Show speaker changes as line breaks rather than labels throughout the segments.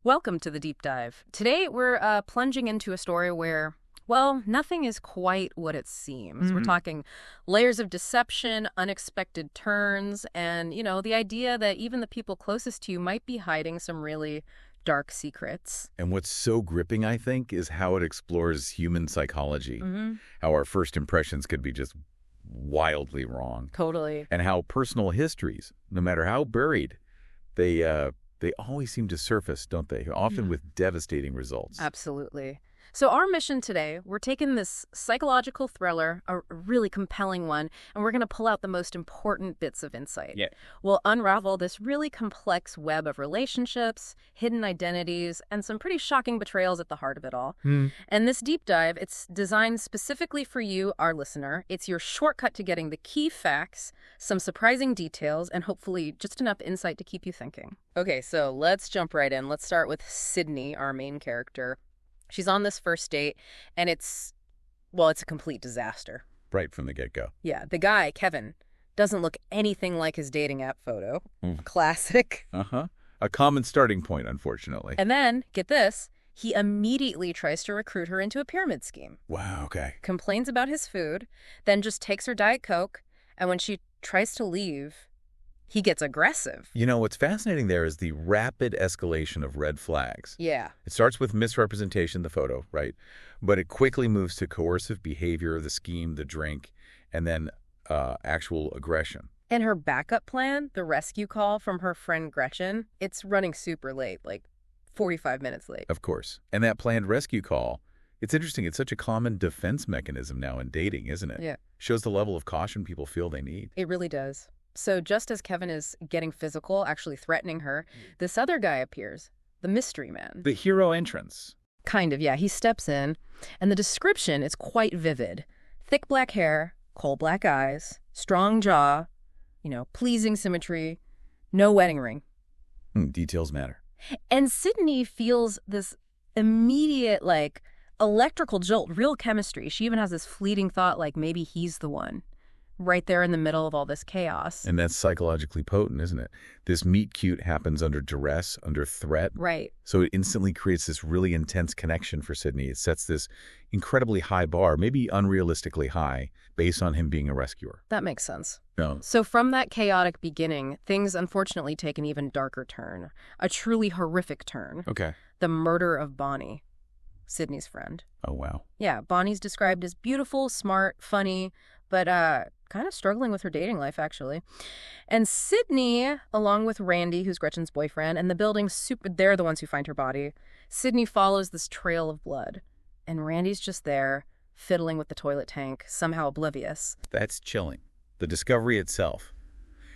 Welcome to the deep dive. Today we're plunging into a story where, well, nothing is quite what it seems. We're talking layers of deception, unexpected turns, and, the idea that even the people closest to you might be hiding some really dark secrets.
And what's so gripping, I think, is how it explores human psychology, how our first impressions could be just wildly wrong,
Totally.
and how personal histories, no matter how buried, they always seem to surface, don't they? Often with devastating results.
Absolutely. So our mission today, we're taking this psychological thriller, a really compelling one, and we're going to pull out the most important bits of insight.
Yeah.
We'll unravel this really complex web of relationships, hidden identities, and some pretty shocking betrayals at the heart of it all. And this deep dive, it's designed specifically for you, our listener. It's your shortcut to getting the key facts, some surprising details, and hopefully just enough insight to keep you thinking. Okay, so let's jump right in. Let's start with Sydney, our main character. She's on this first date, and it's a complete disaster.
Right from the get-go.
Yeah, the guy, Kevin, doesn't look anything like his dating app photo. Classic.
A common starting point, unfortunately.
And then, get this, he immediately tries to recruit her into a pyramid scheme.
Wow, okay.
Complains about his food, then just takes her Diet Coke, and when she tries to leave, he gets aggressive.
You know, what's fascinating there is the rapid escalation of red flags.
Yeah.
It starts with misrepresentation, the photo, right? But it quickly moves to coercive behavior, the scheme, the drink, and then actual aggression.
And her backup plan, the rescue call from her friend Gretchen, it's running super late, like 45 minutes late.
Of course. And that planned rescue call, it's interesting. It's such a common defense mechanism now in dating, isn't it?
Yeah.
Shows the level of caution people feel they need.
It really does. So just as Kevin is getting physical, actually threatening her, this other guy appears, the mystery man.
The hero entrance.
Kind of, yeah. He steps in, and the description is quite vivid. Thick black hair, coal black eyes, strong jaw, pleasing symmetry, no wedding ring.
Details matter.
And Sydney feels this immediate, electrical jolt, real chemistry. She even has this fleeting thought, maybe he's the one. Right there in the middle of all this chaos.
And that's psychologically potent, isn't it? This meet cute happens under duress, under threat.
Right.
So it instantly creates this really intense connection for Sydney. It sets this incredibly high bar, maybe unrealistically high, based on him being a rescuer.
That makes sense.
No.
So from that chaotic beginning, things unfortunately take an even darker turn. A truly horrific turn.
Okay.
The murder of Bonnie, Sydney's friend.
Oh, wow.
Yeah, Bonnie's described as beautiful, smart, funny, but kind of struggling with her dating life, actually. And Sydney, along with Randy, who's Gretchen's boyfriend, and the building's they're the ones who find her body. Sydney follows this trail of blood, and Randy's just there, fiddling with the toilet tank, somehow oblivious.
That's chilling. The discovery itself.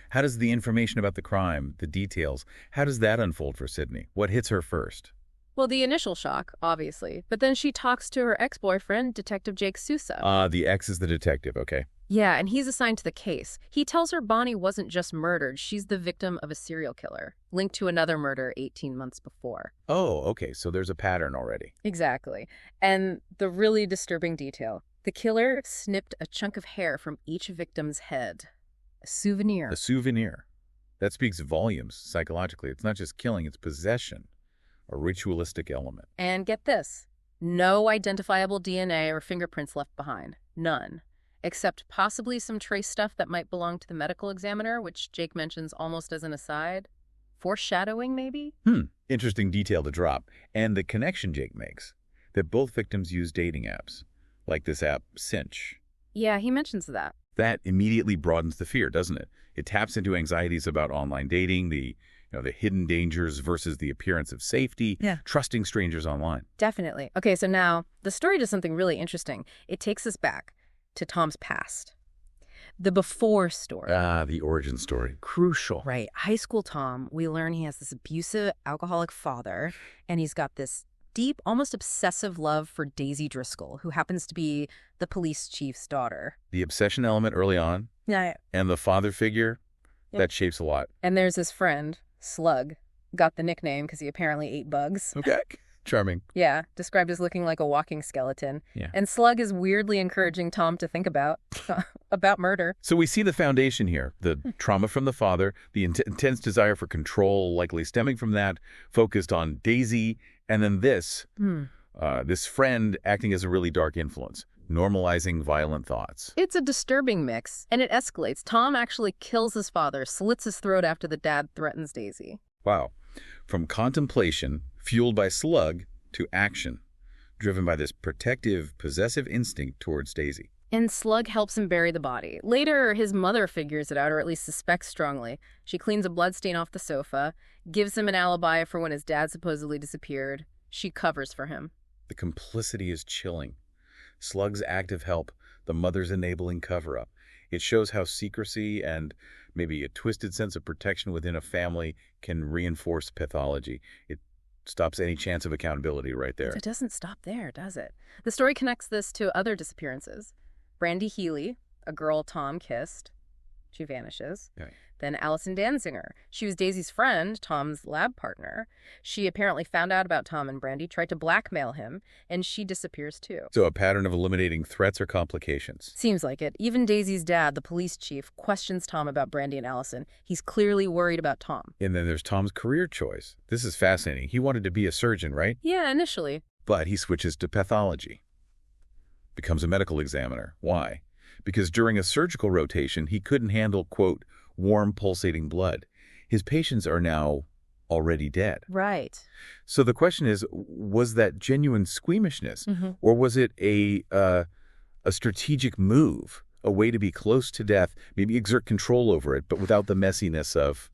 How does the information about the crime, the details, how does that unfold for Sydney? What hits her first?
Well, the initial shock, obviously. But then she talks to her ex-boyfriend, Detective Jake Sousa.
The ex is the detective, okay.
Yeah, and he's assigned to the case. He tells her Bonnie wasn't just murdered. She's the victim of a serial killer, linked to another murder 18 months before.
Oh, okay, so there's a pattern already.
Exactly. And the really disturbing detail, the killer snipped a chunk of hair from each victim's head. A souvenir.
A souvenir. That speaks volumes psychologically. It's not just killing, it's possession. A ritualistic element.
And get this, no identifiable DNA or fingerprints left behind. None. Except possibly some trace stuff that might belong to the medical examiner, which Jake mentions almost as an aside. Foreshadowing, maybe?
Interesting detail to drop. And the connection Jake makes, that both victims use dating apps, like this app, Cinch.
Yeah, he mentions that.
That immediately broadens the fear, doesn't it? It taps into anxieties about online dating, the hidden dangers versus the appearance of safety, trusting strangers online.
Definitely. Okay, so now the story does something really interesting. It takes us back to Tom's past. The before story.
The origin story. Crucial.
Right. High school Tom, we learn he has this abusive, alcoholic father, and he's got this deep, almost obsessive love for Daisy Driscoll, who happens to be the police chief's daughter.
The obsession element early on.
Yeah.
And the father figure, that shapes a lot.
And there's his friend, Slug. Got the nickname because he apparently ate bugs.
Okay. Charming.
Yeah, described as looking like a walking skeleton.
Yeah.
And Slug is weirdly encouraging Tom to think about. about murder.
So we see the foundation here, the trauma from the father, the intense desire for control, likely stemming from that, focused on Daisy, and then this friend acting as a really dark influence, normalizing violent thoughts.
It's a disturbing mix, and it escalates. Tom actually kills his father, slits his throat after the dad threatens Daisy.
Wow. From contemplation, fueled by Slug, to action, driven by this protective, possessive instinct towards Daisy.
And Slug helps him bury the body. Later, his mother figures it out, or at least suspects strongly. She cleans a bloodstain off the sofa, gives him an alibi for when his dad supposedly disappeared. She covers for him.
The complicity is chilling. Slug's active help, the mother's enabling cover-up. It shows how secrecy and maybe a twisted sense of protection within a family can reinforce pathology. It stops any chance of accountability right there.
It doesn't stop there, does it? The story connects this to other disappearances. Brandy Healy, a girl Tom kissed. She vanishes.
Okay.
Then Allison Danziger. She was Daisy's friend, Tom's lab partner. She apparently found out about Tom and Brandy, tried to blackmail him, and she disappears too.
So a pattern of eliminating threats or complications.
Seems like it. Even Daisy's dad, the police chief, questions Tom about Brandy and Allison. He's clearly worried about Tom.
And then there's Tom's career choice. This is fascinating. He wanted to be a surgeon, right?
Yeah, initially.
But he switches to pathology. Becomes a medical examiner. Why? Because during a surgical rotation, he couldn't handle, quote, warm pulsating blood. His patients are now already dead.
Right.
So the question is, was that genuine squeamishness, or was it a strategic move, a way to be close to death, maybe exert control over it, but without the messiness of,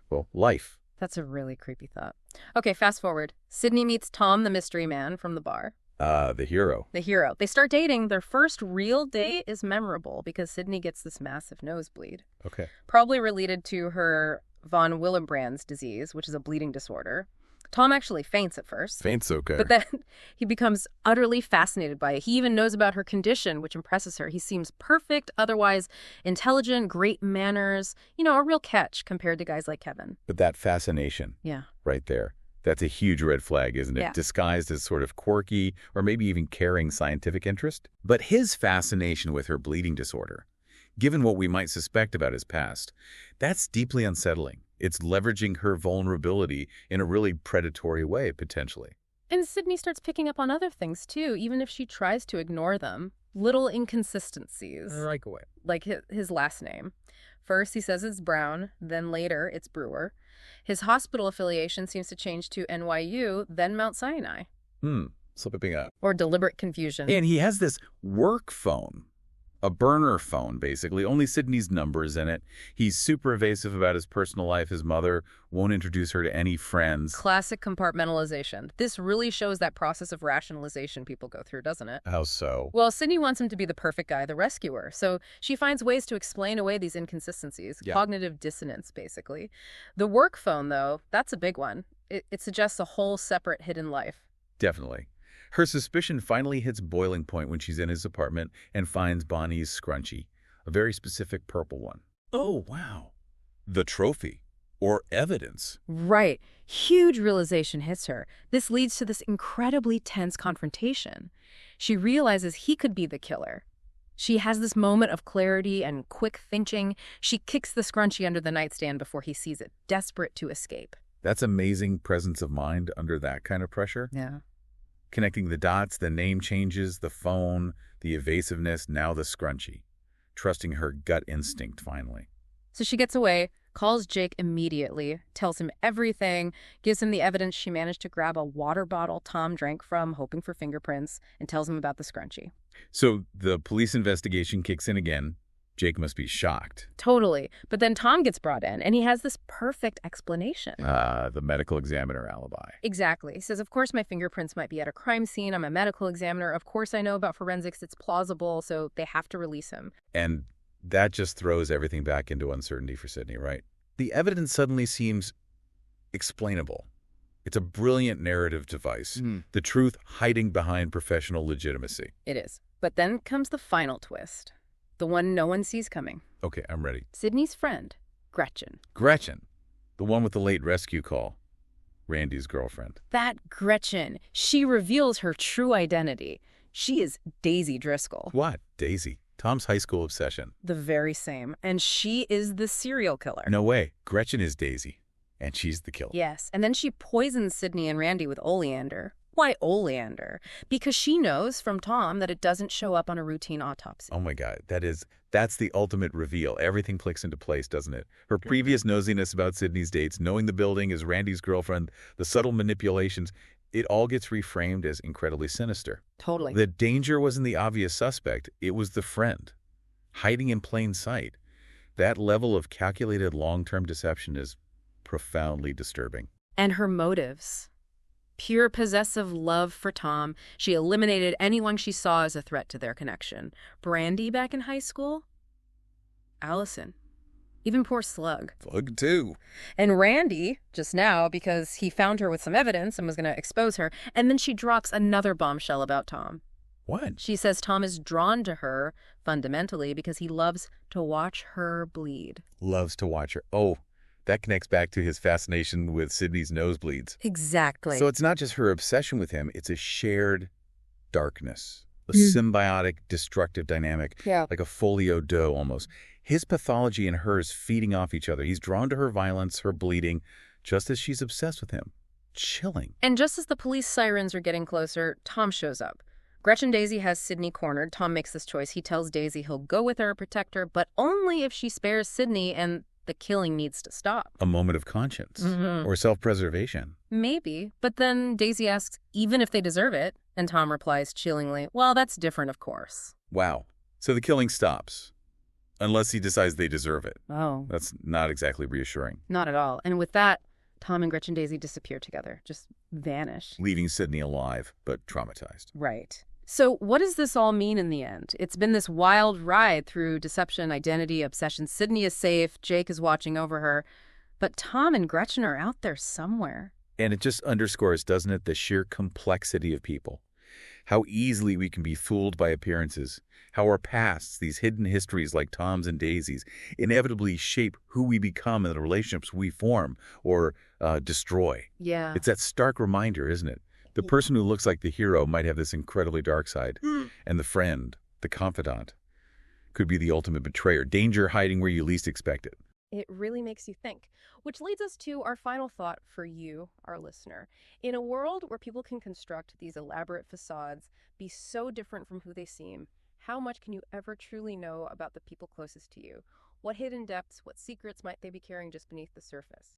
well, life?
That's a really creepy thought. Okay, fast forward. Sydney meets Tom, the mystery man from the bar.
The hero.
The hero. They start dating. Their first real date is memorable because Sydney gets this massive nosebleed.
Okay.
Probably related to her von Willebrand's disease, which is a bleeding disorder. Tom actually faints at first.
Faint's okay.
But then he becomes utterly fascinated by it. He even knows about her condition, which impresses her. He seems perfect, otherwise intelligent, great manners. You know, a real catch compared to guys like Kevin.
But that fascination.
Yeah.
Right there. That's a huge red flag, isn't it?
Yeah.
Disguised as sort of quirky or maybe even caring scientific interest. But his fascination with her bleeding disorder, given what we might suspect about his past, that's deeply unsettling. It's leveraging her vulnerability in a really predatory way, potentially.
And Sydney starts picking up on other things, too, even if she tries to ignore them. Little inconsistencies.
Right away.
Like his last name. First, he says it's Brown, then later it's Brewer. His hospital affiliation seems to change to NYU, then Mount Sinai.
Slipping up.
Or deliberate confusion.
And he has this work phone, a burner phone, basically. Only Sydney's number is in it. He's super evasive about his personal life. His mother won't introduce her to any friends.
Classic compartmentalization. This really shows that process of rationalization people go through, doesn't it?
How so?
Well, Sydney wants him to be the perfect guy, the rescuer. So she finds ways to explain away these inconsistencies. Yeah. Cognitive dissonance, basically. The work phone, though, that's a big one. It suggests a whole separate hidden life.
Definitely. Her suspicion finally hits boiling point when she's in his apartment and finds Bonnie's scrunchie, a very specific purple one. Oh, wow. The trophy, or evidence.
Right. Huge realization hits her. This leads to this incredibly tense confrontation. She realizes he could be the killer. She has this moment of clarity and quick thinking. She kicks the scrunchie under the nightstand before he sees it, desperate to escape.
That's amazing presence of mind under that kind of pressure.
Yeah.
Connecting the dots, the name changes, the phone, the evasiveness, now the scrunchie. Trusting her gut instinct, finally.
So she gets away, calls Jake immediately, tells him everything, gives him the evidence she managed to grab a water bottle Tom drank from, hoping for fingerprints, and tells him about the scrunchie.
So the police investigation kicks in again. Jake must be shocked.
Totally. But then Tom gets brought in, and he has this perfect explanation.
The medical examiner alibi.
Exactly. He says, of course my fingerprints might be at a crime scene. I'm a medical examiner. Of course I know about forensics. It's plausible, so they have to release him.
And that just throws everything back into uncertainty for Sydney, right? The evidence suddenly seems explainable. It's a brilliant narrative device. The truth hiding behind professional legitimacy.
It is. But then comes the final twist. The one no one sees coming.
Okay, I'm ready.
Sydney's friend, Gretchen.
Gretchen, the one with the late rescue call. Randy's girlfriend.
That Gretchen, she reveals her true identity. She is Daisy Driscoll.
What? Daisy? Tom's high school obsession.
The very same. And she is the serial killer.
No way. Gretchen is Daisy, and she's the killer.
Yes, and then she poisons Sydney and Randy with oleander. Why oleander? Because she knows from Tom that it doesn't show up on a routine autopsy.
Oh my God, that's the ultimate reveal. Everything clicks into place, doesn't it? Her previous nosiness about Sydney's dates, knowing the building as Randy's girlfriend, the subtle manipulations, it all gets reframed as incredibly sinister.
Totally.
The danger wasn't the obvious suspect, it was the friend, hiding in plain sight. That level of calculated long-term deception is profoundly disturbing.
And her motives. Pure possessive love for Tom. She eliminated anyone she saw as a threat to their connection. Brandy back in high school? Allison. Even poor Slug.
Slug too.
And Randy, just now, because he found her with some evidence and was going to expose her, and then she drops another bombshell about Tom.
What?
She says Tom is drawn to her, fundamentally, because he loves to watch her bleed.
Loves to watch her. Oh, that connects back to his fascination with Sydney's nosebleeds.
Exactly.
So it's not just her obsession with him, it's a shared darkness. A symbiotic, destructive dynamic.
Yeah.
Like a folio doe almost. His pathology and hers feeding off each other. He's drawn to her violence, her bleeding, just as she's obsessed with him. Chilling.
And just as the police sirens are getting closer, Tom shows up. Gretchen Daisy has Sydney cornered. Tom makes this choice. He tells Daisy he'll go with her, protect her, but only if she spares Sydney, and the killing needs to stop.
A moment of conscience. Or self-preservation.
Maybe. But then Daisy asks, even if they deserve it? And Tom replies chillingly, well, that's different, of course.
Wow. So the killing stops. Unless he decides they deserve it.
Oh.
That's not exactly reassuring.
Not at all. And with that, Tom and Gretchen Daisy disappear together. Just vanish.
Leaving Sydney alive, but traumatized.
Right. So what does this all mean in the end? It's been this wild ride through deception, identity, obsession. Sydney is safe. Jake is watching over her. But Tom and Gretchen are out there somewhere.
And it just underscores, doesn't it, the sheer complexity of people. How easily we can be fooled by appearances. How our pasts, these hidden histories like Tom's and Daisy's, inevitably shape who we become and the relationships we form or destroy.
Yeah.
It's that stark reminder, isn't it? The person who looks like the hero might have this incredibly dark side. And the friend, the confidant, could be the ultimate betrayer. Danger hiding where you least expect it.
It really makes you think. Which leads us to our final thought for you, our listener. In a world where people can construct these elaborate facades, be so different from who they seem, how much can you ever truly know about the people closest to you? What hidden depths, what secrets might they be carrying just beneath the surface?